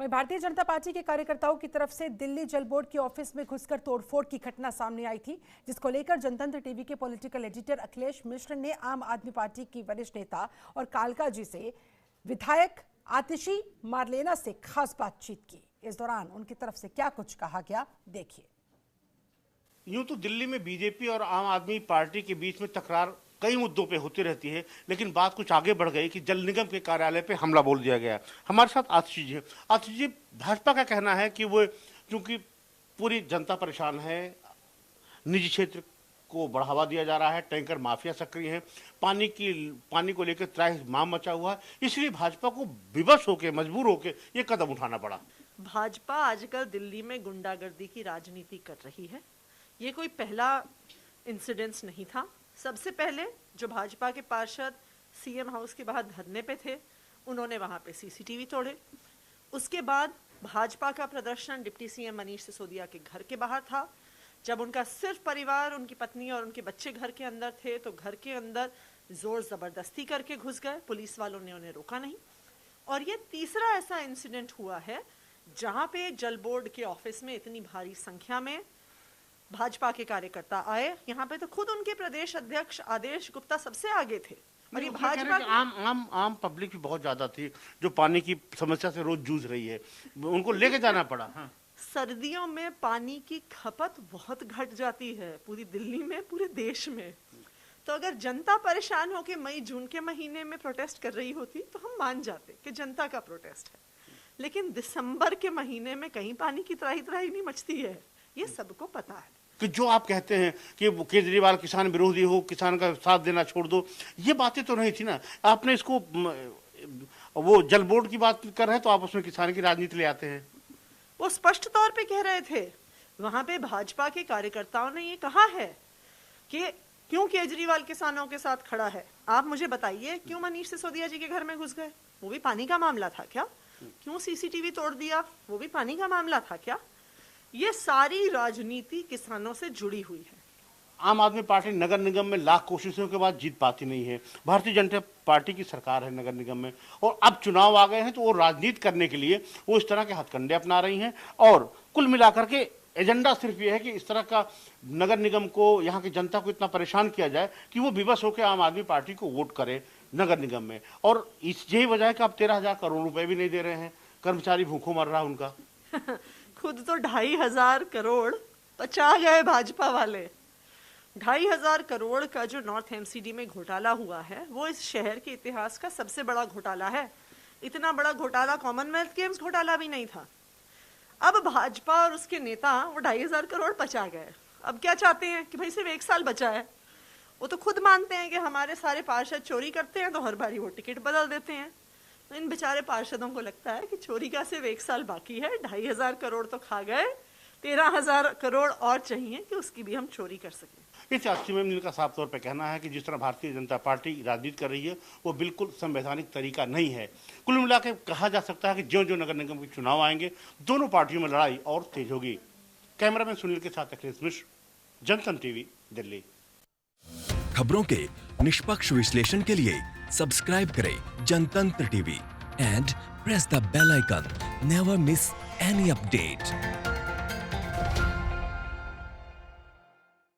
वहीं भारतीय जनता पार्टी के कार्यकर्ताओं की तरफ से दिल्ली जल बोर्ड के ऑफिस में घुसकर तोड़फोड़ की घटना सामने आई थी, जिसको लेकर जनतंत्र टीवी के पॉलिटिकल एडिटर अखिलेश मिश्र ने आम आदमी पार्टी की वरिष्ठ नेता और कालका जी से विधायक आतिशी मारलेना से खास बातचीत की। इस दौरान उनकी तरफ से क्या कुछ कहा गया, देखिए। यूं तो दिल्ली में बीजेपी और आम आदमी पार्टी के बीच में तकरार कई मुद्दों पे होती रहती है, लेकिन बात कुछ आगे बढ़ गई कि जल निगम के कार्यालय पे हमला बोल दिया गया। हमारे साथ आतिशी जी हैं। आतिशी जी, भाजपा का कहना है कि वो चूंकि पूरी जनता परेशान है, निजी क्षेत्र को बढ़ावा दिया जा रहा है, टैंकर माफिया सक्रिय है, पानी को लेकर त्राहिमाम मचा हुआ है, इसलिए भाजपा को विवश होकर, मजबूर होकर ये कदम उठाना पड़ा। भाजपा आजकल दिल्ली में गुंडागर्दी की राजनीति कर रही है। ये कोई पहला इंसिडेंस नहीं था। सबसे पहले जो भाजपा के पार्षद सीएम हाउस के बाहर धरने पे थे, उन्होंने वहां पे सीसीटीवी तोड़े। उसके बाद भाजपा का प्रदर्शन डिप्टी सीएम मनीष सिसोदिया के घर के बाहर था। जब उनका सिर्फ परिवार, उनकी पत्नी और उनके बच्चे घर के अंदर थे, तो घर के अंदर जोर जबरदस्ती करके घुस गए। पुलिस वालों ने उन्हें रोका नहीं। और ये तीसरा ऐसा इंसिडेंट हुआ है जहां पे जल बोर्ड के ऑफिस में इतनी भारी संख्या में भाजपा के कार्यकर्ता आए। यहाँ पे तो खुद उनके प्रदेश अध्यक्ष आदेश गुप्ता सबसे आगे थे। और ये भाजपा आम पब्लिक भी बहुत ज्यादा थी जो पानी की समस्या से रोज जूझ रही है, उनको लेके जाना पड़ा। हाँ। सर्दियों में पानी की खपत बहुत घट जाती है पूरी दिल्ली में, पूरे देश में। तो अगर जनता परेशान होकर मई जून के महीने में प्रोटेस्ट कर रही होती तो हम मान जाते कि जनता का प्रोटेस्ट है, लेकिन दिसंबर के महीने में कहीं पानी की त्राही त्राही नहीं मचती है, ये सबको पता है। कि जो आप कहते हैं कि केजरीवाल किसान विरोधी हो, किसान का साथ देना छोड़ दो, ये बातें तो नहीं थी ना। आपने इसको वो जल बोर्ड की बात कर रहे हैं तो आप उसमें किसान की राजनीति ले आते हैं। वो स्पष्ट तौर पे कह रहे थे, वहां पे भाजपा के कार्यकर्ताओं ने ये कहा है कि क्यों केजरीवाल किसानों के साथ खड़ा है। आप मुझे बताइए, क्यों मनीष सिसोदिया जी के घर में घुस गए? वो भी पानी का मामला था क्या? क्यों सीसीटीवी तोड़ दिया? वो भी पानी का मामला था क्या? ये सारी राजनीति किसानों से जुड़ी हुई है। आम आदमी पार्टी नगर निगम में लाख कोशिशों के बाद जीत पाती नहीं है। भारतीय जनता पार्टी की सरकार है नगर निगम में, और अब चुनाव आ गए हैं तो वो राजनीति करने के लिए वो इस तरह के हथकंडे अपना रही हैं। और कुल मिलाकर के एजेंडा सिर्फ ये है कि इस तरह का नगर निगम को, यहाँ की जनता को इतना परेशान किया जाए कि वो विवश होकर आम आदमी पार्टी को वोट करे नगर निगम में। और यही वजह है कि आप 13,000 करोड़ रुपए भी नहीं दे रहे हैं, कर्मचारी भूखों मर रहा उनका। खुद तो 2,500 करोड़ बचा गए भाजपा वाले। 2,500 करोड़ का जो नॉर्थ एमसीडी में घोटाला हुआ है, वो इस शहर के इतिहास का सबसे बड़ा घोटाला है। इतना बड़ा घोटाला कॉमनवेल्थ गेम्स घोटाला भी नहीं था। अब भाजपा और उसके नेता वो 2,500 करोड़ बचा गए। अब क्या चाहते हैं कि भाई सिर्फ 1 साल बचा है। वो तो खुद मानते हैं कि हमारे सारे पार्षद चोरी करते हैं, तो हर बारी वो टिकट बदल देते हैं। तो इन बेचारे पार्षदों को लगता है कि चोरी का सिर्फ 1 साल बाकी है, 2,500 करोड़ तो खा गए, 13,000 करोड़ और चाहिए कि उसकी भी हम चोरी कर सकें। इस स्थिति में इनका साफ तौर पर कहना है कि जिस तरह भारतीय जनता पार्टी राजनीति कर रही है वो बिल्कुल संवैधानिक तरीका नहीं है। कुल मिलाकर कहा जा सकता है कि ज्यों ज्यों नगर निगम के चुनाव आएंगे, दोनों पार्टियों में लड़ाई और तेज होगी। कैमरामैन सुनील के साथ अखिलेश मिश्र, जनतंत्र टीवी, दिल्ली। खबरों के निष्पक्ष विश्लेषण के लिए सब्सक्राइब करें Jantantra TV and press the bell icon. Never miss any update.